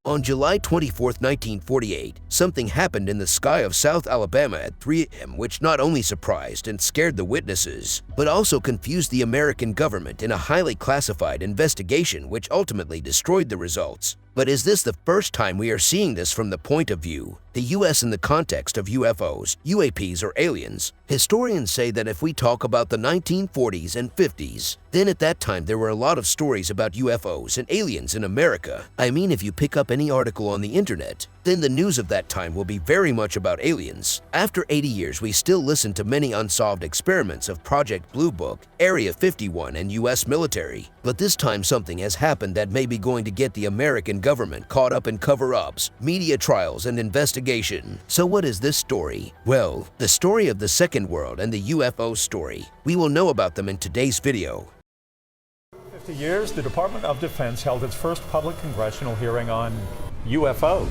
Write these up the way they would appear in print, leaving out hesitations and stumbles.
On July 24, 1948, something happened in the sky of South Alabama at 3 a.m. which not only surprised and scared the witnesses, but also confused the American government in a highly classified investigation which ultimately destroyed the results. But is this the first time we are seeing this from the point of view, the US in the context of UFOs, UAPs, or aliens? Historians say that if we talk about the 1940s and 50s, then at that time there were a lot of stories about UFOs and aliens in America. I mean, if you pick up any article on the internet, then the news of that time will be very much about aliens. After 80 years, we still listen to many unsolved experiments of Project Blue Book, Area 51, and US military. But this time something has happened that may be going to get the American government caught up in cover-ups, media trials, and investigation. So what is this story? Well, the story of the Second World and the UFO story. We will know about them in today's video. 50 years, the Department of Defense held its first public congressional hearing on UFOs.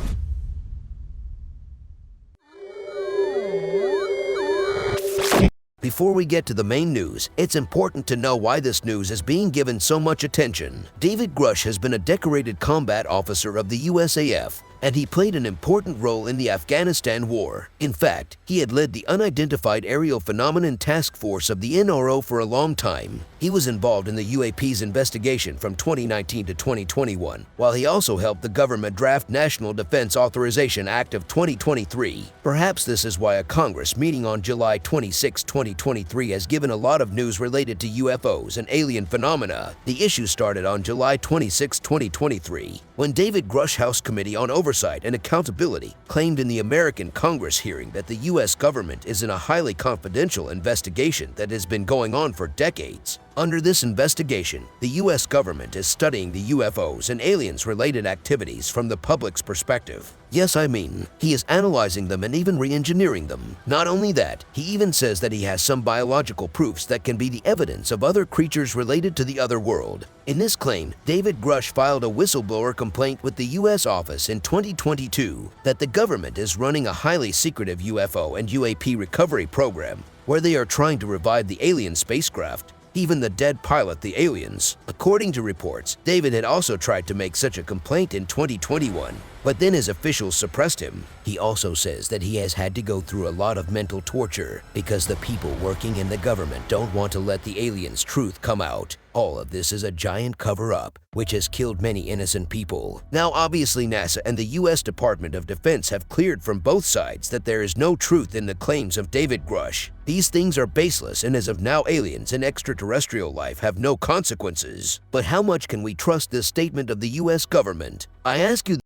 Before we get to the main news, it's important to know why this news is being given so much attention. David Grush has been a decorated combat officer of the USAF, and he played an important role in the Afghanistan war. In fact, he had led the Unidentified Aerial Phenomenon Task Force of the NRO for a long time. He was involved in the UAP's investigation from 2019 to 2021, while he also helped the government draft National Defense Authorization Act of 2023. Perhaps this is why a Congress meeting on July 26, 2023 has given a lot of news related to UFOs and alien phenomena. The issue started on July 26, 2023, when David Grush House Committee on Oversight and Accountability claimed in the American Congress hearing that the U.S. government is in a highly confidential investigation that has been going on for decades. Under this investigation, the U.S. government is studying the UFOs and aliens-related activities from the public's perspective. Yes, I mean, he is analyzing them and even re-engineering them. Not only that, he even says that he has some biological proofs that can be the evidence of other creatures related to the other world. In this claim, David Grush filed a whistleblower complaint with the U.S. office in 2022 that the government is running a highly secretive UFO and UAP recovery program where they are trying to revive the alien spacecraft, even the dead pilot, the aliens. According to reports, David had also tried to make such a complaint in 2021, but then his officials suppressed him. He also says that he has had to go through a lot of mental torture because the people working in the government don't want to let the aliens' truth come out. All of this is a giant cover-up, which has killed many innocent people. Now, obviously, NASA and the U.S. Department of Defense have cleared from both sides that there is no truth in the claims of David Grush. These things are baseless, and as of now, aliens and extraterrestrial life have no consequences. But how much can we trust this statement of the U.S. government? I ask you.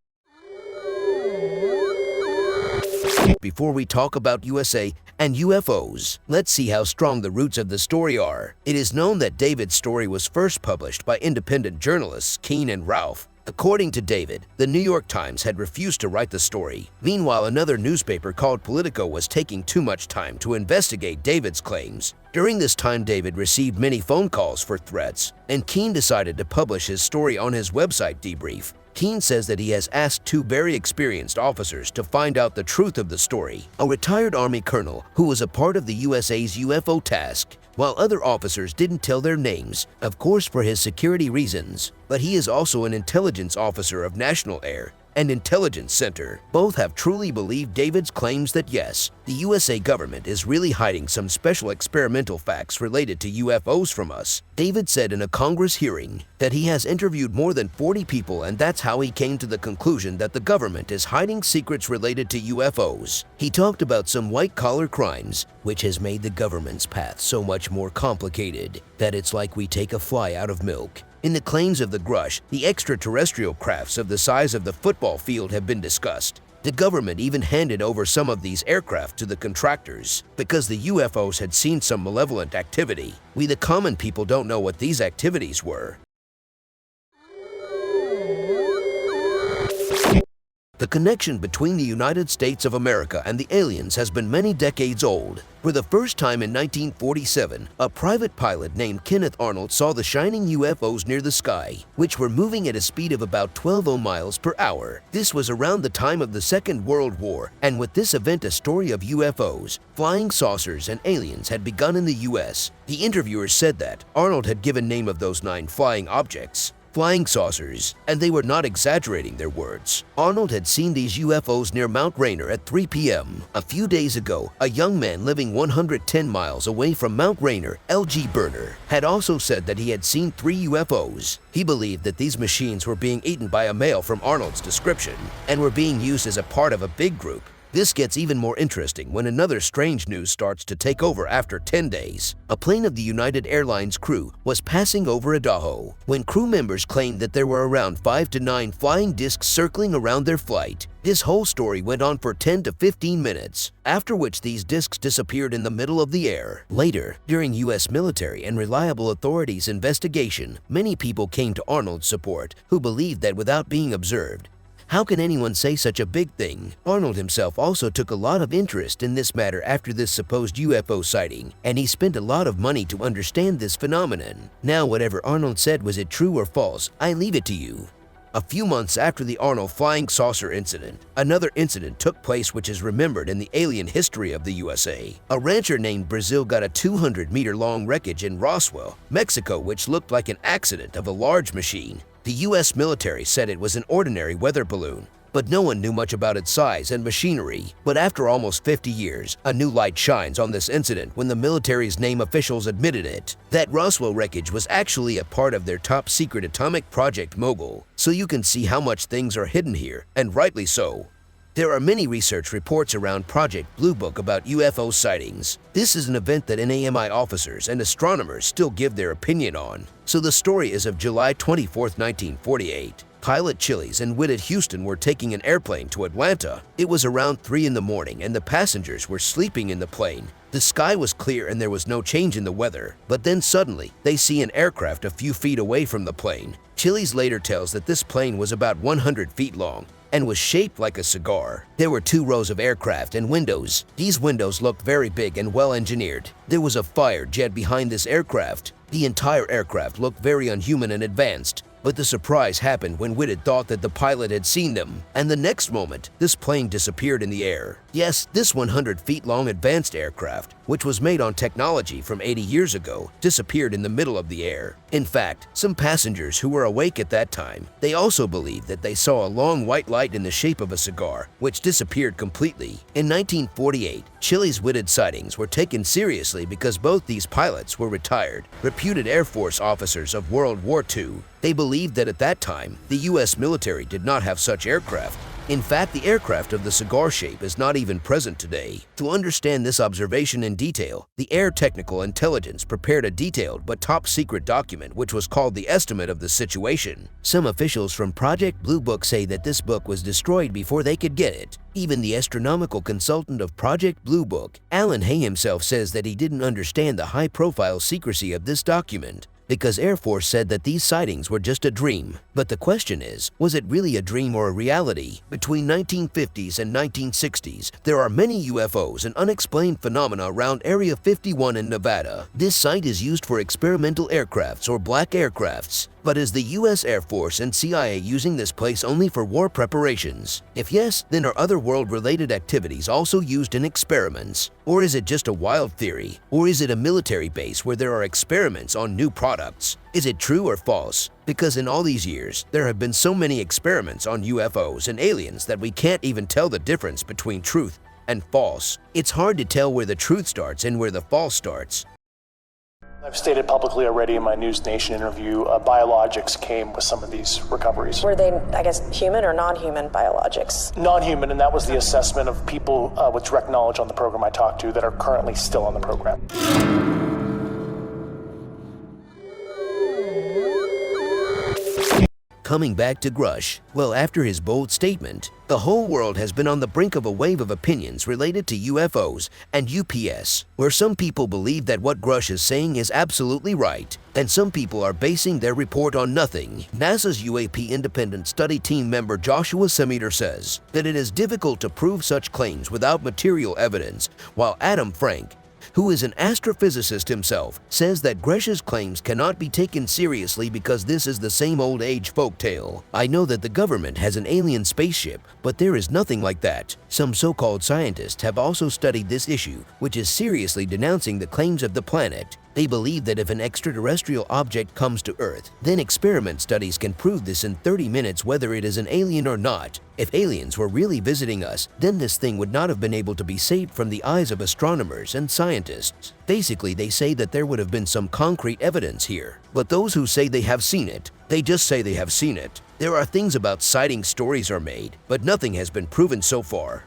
Before we talk about USA and UFOs, let's see how strong the roots of the story are. It is known that David's story was first published by independent journalists Keen and Ralph. According to David, the New York Times had refused to write the story. Meanwhile, another newspaper called Politico was taking too much time to investigate David's claims. During this time, David received many phone calls for threats, and Keen decided to publish his story on his website Debrief. Keen says that he has asked two very experienced officers to find out the truth of the story, a retired Army colonel who was a part of the USA's UFO task, while other officers didn't tell their names, of course for his security reasons. But he is also an intelligence officer of National Air and Intelligence Center. Both have truly believed David's claims that yes, the USA government is really hiding some special experimental facts related to UFOs from us. David said in a Congress hearing that he has interviewed more than 40 people, and that's how he came to the conclusion that the government is hiding secrets related to UFOs. He talked about some white-collar crimes, which has made the government's path so much more complicated that it's like we take a fly out of milk. In the claims of the Grush, the extraterrestrial crafts of the size of the football field have been discussed. The government even handed over some of these aircraft to the contractors because the UFOs had seen some malevolent activity. We the common people don't know what these activities were. The connection between the United States of America and the aliens has been many decades old. For the first time in 1947, a private pilot named Kenneth Arnold saw the shining UFOs near the sky, which were moving at a speed of about 12 miles per hour. This was around the time of the Second World War, and with this event a story of UFOs, flying saucers, and aliens had begun in the U.S. The interviewers said that Arnold had given name of those 9 flying objects. flying saucers, and they were not exaggerating their words. Arnold had seen these UFOs near Mount Rainier at 3 p.m. A few days ago, a young man living 110 miles away from Mount Rainier, L.G. Burner, had also said that he had seen 3 UFOs. He believed that these machines were being eaten by a male from Arnold's description and were being used as a part of a big group. This gets even more interesting when another strange news starts to take over after 10 days. A plane of the United Airlines crew was passing over Idaho when crew members claimed that there were around 5 to 9 flying discs circling around their flight. This whole story went on for 10 to 15 minutes, after which these discs disappeared in the middle of the air. Later, during U.S. military and reliable authorities' investigation, many people came to Arnold's support who believed that without being observed, how can anyone say such a big thing? Arnold himself also took a lot of interest in this matter after this supposed UFO sighting, and he spent a lot of money to understand this phenomenon. Now, whatever Arnold said, was it true or false, I leave it to you. A few months after the Arnold flying saucer incident, another incident took place which is remembered in the alien history of the USA. A rancher named Brazil got a 200-meter-long wreckage in Roswell, Mexico, which looked like an accident of a large machine. The U.S. military said it was an ordinary weather balloon, but no one knew much about its size and machinery. But after almost 50 years, a new light shines on this incident when the military's name officials admitted it. That Roswell wreckage was actually a part of their top-secret atomic project Mogul, so you can see how much things are hidden here, and rightly so. There are many research reports around Project Blue Book about UFO sightings. This is an event that NAMI officers and astronomers still give their opinion on. So the story is of July 24, 1948. Pilot Chiles and Whitted Houston were taking an airplane to Atlanta. It was around 3 in the morning and the passengers were sleeping in the plane. The sky was clear and there was no change in the weather, but then suddenly they see an aircraft a few feet away from the plane. Chiles later tells that this plane was about 100 feet long and was shaped like a cigar. There were 2 rows of aircraft and windows. These windows looked very big and well engineered. There was a fire jet behind this aircraft. The entire aircraft looked very unhuman and advanced. But the surprise happened when Whitted thought that the pilot had seen them, and the next moment, this plane disappeared in the air. Yes, this 100-feet-long advanced aircraft, which was made on technology from 80 years ago, disappeared in the middle of the air. In fact, some passengers who were awake at that time, they also believed that they saw a long white light in the shape of a cigar, which disappeared completely. In 1948, Chiles' Whitted sightings were taken seriously because both these pilots were retired, reputed Air Force officers of World War II. They believed that at that time, the U.S. military did not have such aircraft. In fact, the aircraft of the cigar shape is not even present today. To understand this observation in detail, the Air Technical Intelligence prepared a detailed but top-secret document which was called the Estimate of the Situation. Some officials from Project Blue Book say that this book was destroyed before they could get it. Even the astronomical consultant of Project Blue Book, Alan Hay himself, says that he didn't understand the high-profile secrecy of this document, because Air Force said that these sightings were just a dream. But the question is, was it really a dream or a reality? Between 1950s and 1960s, there are many UFOs and unexplained phenomena around Area 51 in Nevada. This site is used for experimental aircrafts or black aircrafts. But is the U.S. Air Force and CIA using this place only for war preparations? If yes, then are other world-related activities also used in experiments? Or is it just a wild theory? Or is it a military base where there are experiments on new products? Is it true or false? Because in all these years, there have been so many experiments on UFOs and aliens that we can't even tell the difference between truth and false. It's hard to tell where the truth starts and where the false starts. I've stated publicly already in my News Nation interview, biologics came with some of these recoveries. Were they, I guess, human or non-human biologics? Non-human, and that was the assessment of people with direct knowledge on the program I talked to that are currently still on the program. Coming back to Grush, well, after his bold statement, the whole world has been on the brink of a wave of opinions related to UFOs and UPS, where some people believe that what Grush is saying is absolutely right, and some people are basing their report on nothing. NASA's UAP Independent Study Team member Joshua Semeter says that it is difficult to prove such claims without material evidence, while Adam Frank, who is an astrophysicist himself, says that Grush's claims cannot be taken seriously because this is the same old age folktale. I know that the government has an alien spaceship, but there is nothing like that. Some so-called scientists have also studied this issue, which is seriously denouncing the claims of the planet. They believe that if an extraterrestrial object comes to Earth, then experiment studies can prove this in 30 minutes whether it is an alien or not. If aliens were really visiting us, then this thing would not have been able to be saved from the eyes of astronomers and scientists. Basically, they say that there would have been some concrete evidence here. But those who say they have seen it, they just say they have seen it. There are things about sighting stories are made, but nothing has been proven so far.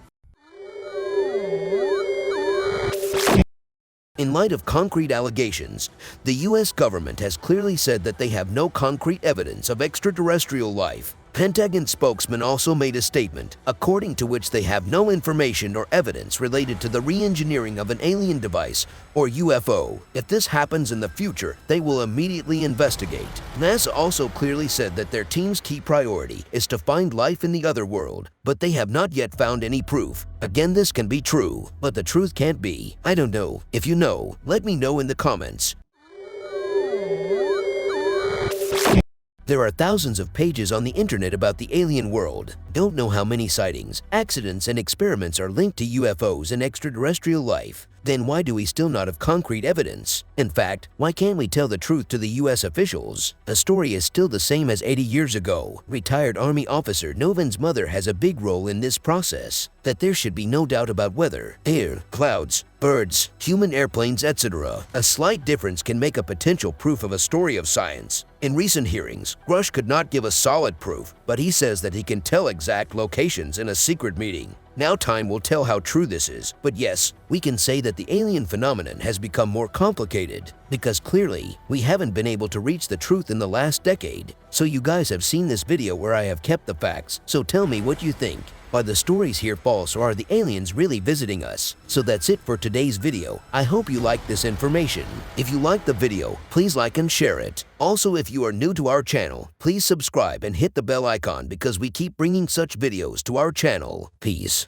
In light of concrete allegations, the US government has clearly said that they have no concrete evidence of extraterrestrial life. Pentagon spokesman also made a statement, according to which they have no information or evidence related to the re-engineering of an alien device or UFO. If this happens in the future, they will immediately investigate. NASA also clearly said that their team's key priority is to find life in the other world, but they have not yet found any proof. Again, this can be true, but the truth can't be. I don't know. If you know, let me know in the comments. There are thousands of pages on the internet about the alien world. Don't know how many sightings, accidents, and experiments are linked to UFOs and extraterrestrial life. Then why do we still not have concrete evidence? In fact, why can't we tell the truth to the US officials? The story is still the same as 80 years ago. Retired Army officer Novin's mother has a big role in this process. That there should be no doubt about weather, air, clouds, birds, human airplanes, etc. A slight difference can make a potential proof of a story of science. In recent hearings, Grush could not give a solid proof, but he says that he can tell exact locations in a secret meeting. Now time will tell how true this is, but yes, we can say that the alien phenomenon has become more complicated because clearly we haven't been able to reach the truth in the last decade. So you guys have seen this video where I have kept the facts, so tell me what you think. Are the stories here false or are the aliens really visiting us? So that's it for today's video. I hope you liked this information. If you liked the video, please like and share it. Also, if you are new to our channel, please subscribe and hit the bell icon because we keep bringing such videos to our channel. Peace.